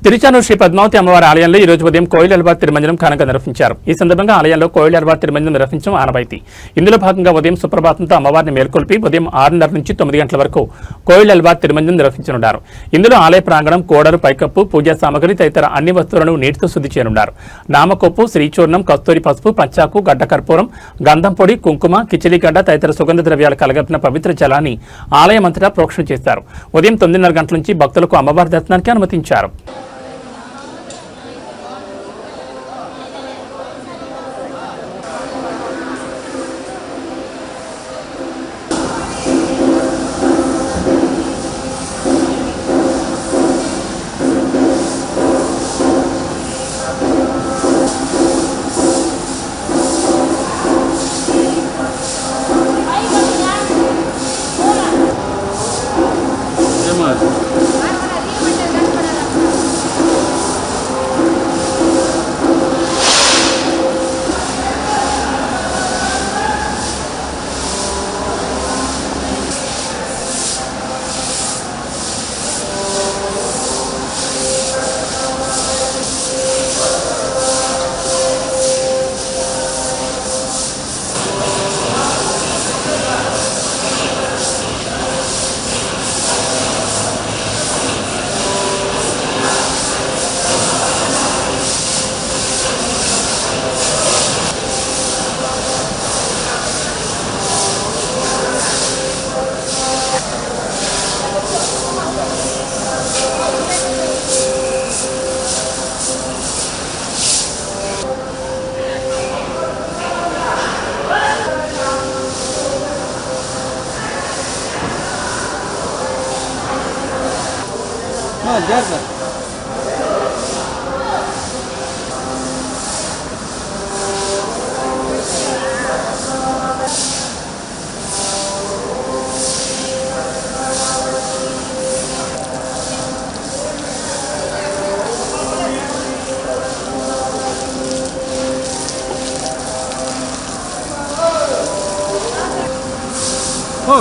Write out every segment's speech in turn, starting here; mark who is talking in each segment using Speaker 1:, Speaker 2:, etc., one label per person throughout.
Speaker 1: తిరుచానూరు శ్రీ పద్మావతి అమ్మవారి ఆలయంలో ఈ రోజు ఉదయం కోయిల్ అల్వార్ తిరుమంజనం ఘనంగా నిర్వహించారు. ఈ సందర్భంగా ఆలయంలో కోయిల్ అల్వార్ తిరుమంజనం నిర్వహించడం ఆనవాయితీ. ఇందులో భాగంగా ఉదయం సుప్రభాతంతో అమ్మవారిని మేల్కొల్పి ఉదయం 6:30 నుంచి 9 గంటల వరకు కోయిల్ అల్వార్ తిరుమంజనం నిర్వహించనున్నారు. ఇందులో ఆలయ ప్రాంగణం, కోడలు, పైకప్పు, పూజా సామగ్రి తదితర అన్ని వస్తువులను నీటితో శుద్ధి చేయనున్నారు. నామకొప్పు, శ్రీచూర్ణం, కస్తూరి పసుపు, పంచాకు, గడ్డ కర్పూరం, గంధం పొడి, కుంకుమ, కిచిలిగడ్డ తదితర సుగంధ ద్రవ్యాలు కలగలిపిన పవిత్ర జలాన్ని ఆలయమంతటా ప్రోక్షణ చేస్తారు. ఉదయం 9:30 గంటల నుంచి భక్తులకు అమ్మవారి దర్శనానికి అనుమతించారు.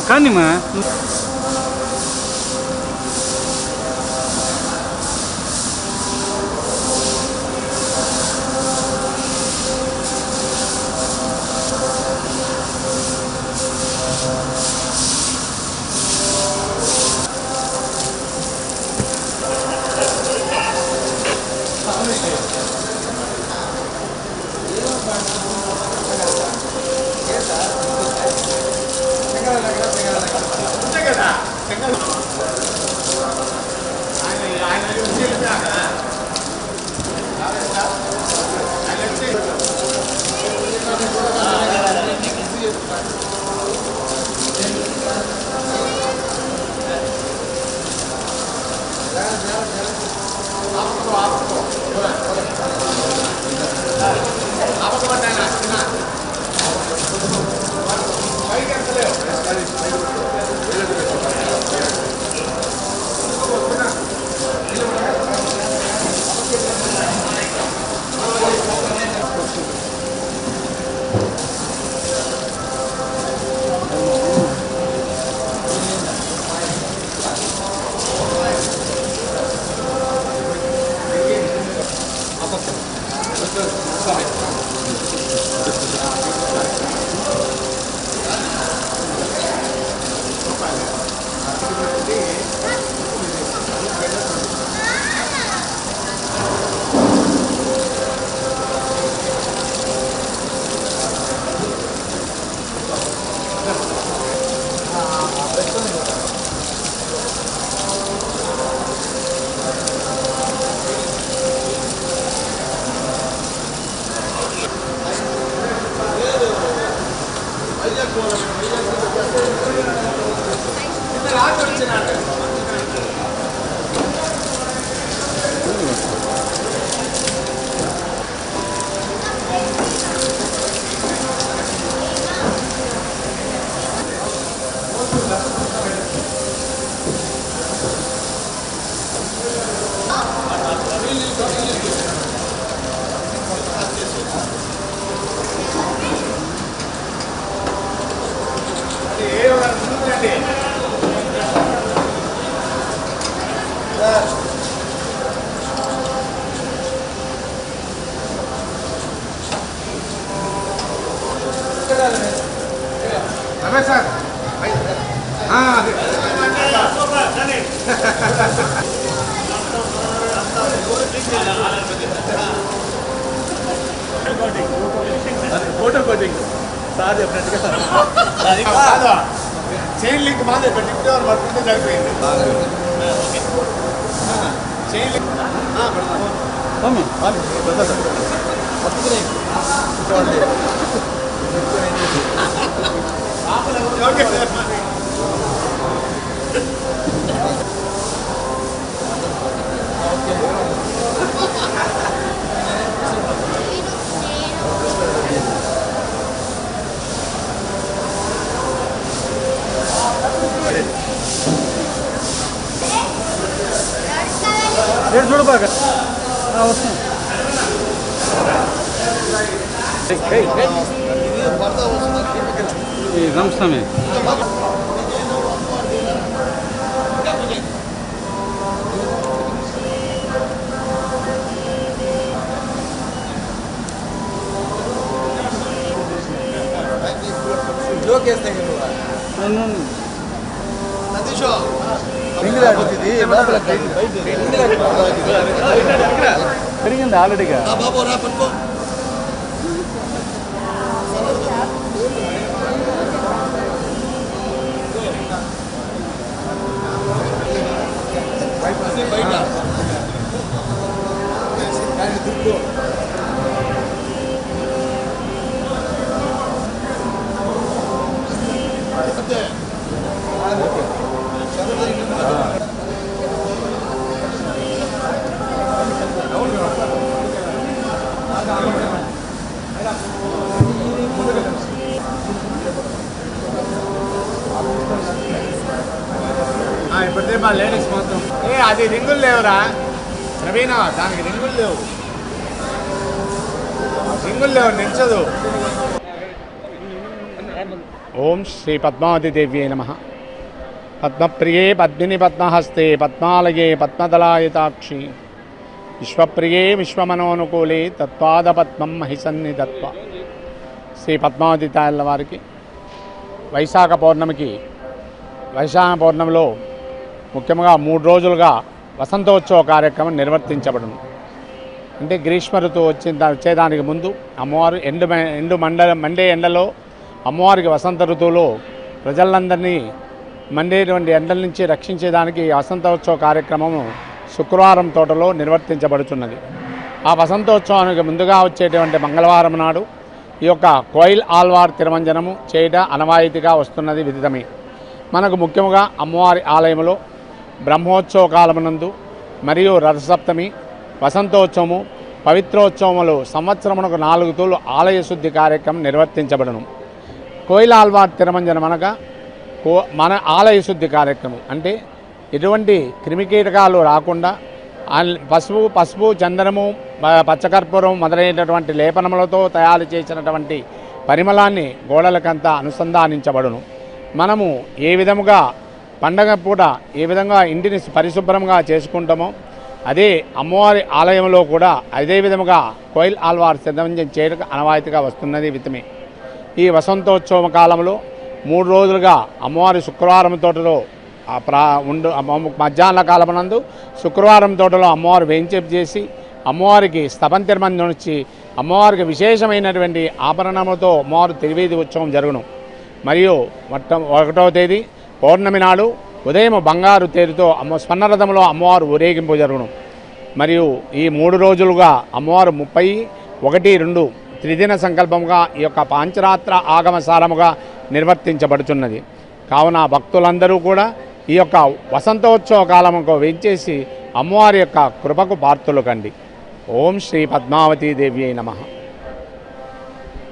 Speaker 2: కానీ మా ఫోటో కోటింగ్ సార్ చెప్పినట్టుగా చైన్ లింక్ మాదే డిప్యూటీ వారు పట్టుకుంటే సరిపోయింది. చైన్ లింక్ ఓకే చూడు బాగా వస్తాం. నమస్తే పెరిగింది ఆల్రెడీగా. ఇప్పుడే మా లేడీస్ మాత్రం అది రింగులు లేవురా ప్రవీణ, దానికి రింగులు లేవు, నిల్చదు. ఓం శ్రీ పద్మావతి దేవ్యే నమః. పద్మప్రియే పద్మిని పద్మహస్తే పద్మాలయే పద్మదళాయతాక్షి విశ్వప్రియే విశ్వమనోనుకూలే తత్పాద పద్మం మహిసన్నిధత్వ. శ్రీ పద్మావతి తాయల వారికి వైశాఖ పౌర్ణమిలో ముఖ్యంగా 3 రోజులుగా వసంతోత్సవ కార్యక్రమం నిర్వర్తించబడును. అంటే గ్రీష్మ ఋతువు వచ్చేదానికి ముందు అమ్మవారు మండే ఎండలో అమ్మవారికి వసంత ఋతువులో ప్రజలందరినీ మండేటువంటి ఎండల నుంచి రక్షించేదానికి వసంతోత్సవ కార్యక్రమము శుక్రవారం తోటలో నిర్వర్తించబడుతున్నది. ఆ వసంతోత్సవానికి ముందుగా వచ్చేటువంటి మంగళవారం నాడు ఈ యొక్క కోయిల్ ఆల్వార్ తిరుమంజనము చేయట అనవాయితీగా వస్తున్నది, విదితమే. మనకు ముఖ్యంగా అమ్మవారి ఆలయంలో బ్రహ్మోత్సవ కాలమునందు మరియు రథసప్తమి, వసంతోత్సవము, పవిత్రోత్సవములు సంవత్సరమునకు 4 తూర్లు ఆలయ శుద్ధి కార్యక్రమం నిర్వర్తించబడును. కోయిల్ ఆల్వార్ తిరుమంజనం అనగా మన ఆలయ శుద్ధి కార్యక్రమం. అంటే ఎటువంటి క్రిమికీటకాలు రాకుండా పసుపు, చందనము, పచ్చకర్పూరం మొదలైనటువంటి లేపనములతో తయారు చేసినటువంటి పరిమళాన్ని గోడలకంతా అనుసంధానించబడును. మనము ఏ విధముగా పండగ పూట ఏ విధంగా ఇంటిని పరిశుభ్రంగా చేసుకుంటామో అదే అమ్మవారి ఆలయంలో కూడా అదే విధముగా కోయిల్ ఆల్వార్ తిరుమంజనం చేయడం అనవాయితీగా వస్తున్నది, వితమే. ఈ వసంతోత్సవ కాలంలో 3 రోజులుగా అమ్మవారి శుక్రవారం తోటలో మధ్యాహ్న కాలమునందు శుక్రవారం తోటలో అమ్మవారు వేంచేపు చేసి అమ్మవారికి స్తపన తిరుమంజనం వచ్చి అమ్మవారికి విశేషమైనటువంటి ఆభరణములతో అమ్మవారు తిరువేది ఉత్సవం జరుగును. మరియు 1వ తేదీ పౌర్ణమి నాడు ఉదయం బంగారు తేరుతో స్వర్ణరథంలో అమ్మవారు ఊరేగింపు జరుగును. మరియు ఈ 3 రోజులుగా అమ్మవారు 31, 2 త్రిదిన సంకల్పముగా ఈ యొక్క పాంచరాత్ర ఆగమసారముగా నిర్వర్తించబడుతున్నది. కావున భక్తులందరూ కూడా ఈ యొక్క వసంతోత్సవ కాలముకు వెంచేసి అమ్మవారి యొక్క కృపకు పాత్రులు కండి. ఓం శ్రీ పద్మావతీ దేవ్యై నమః.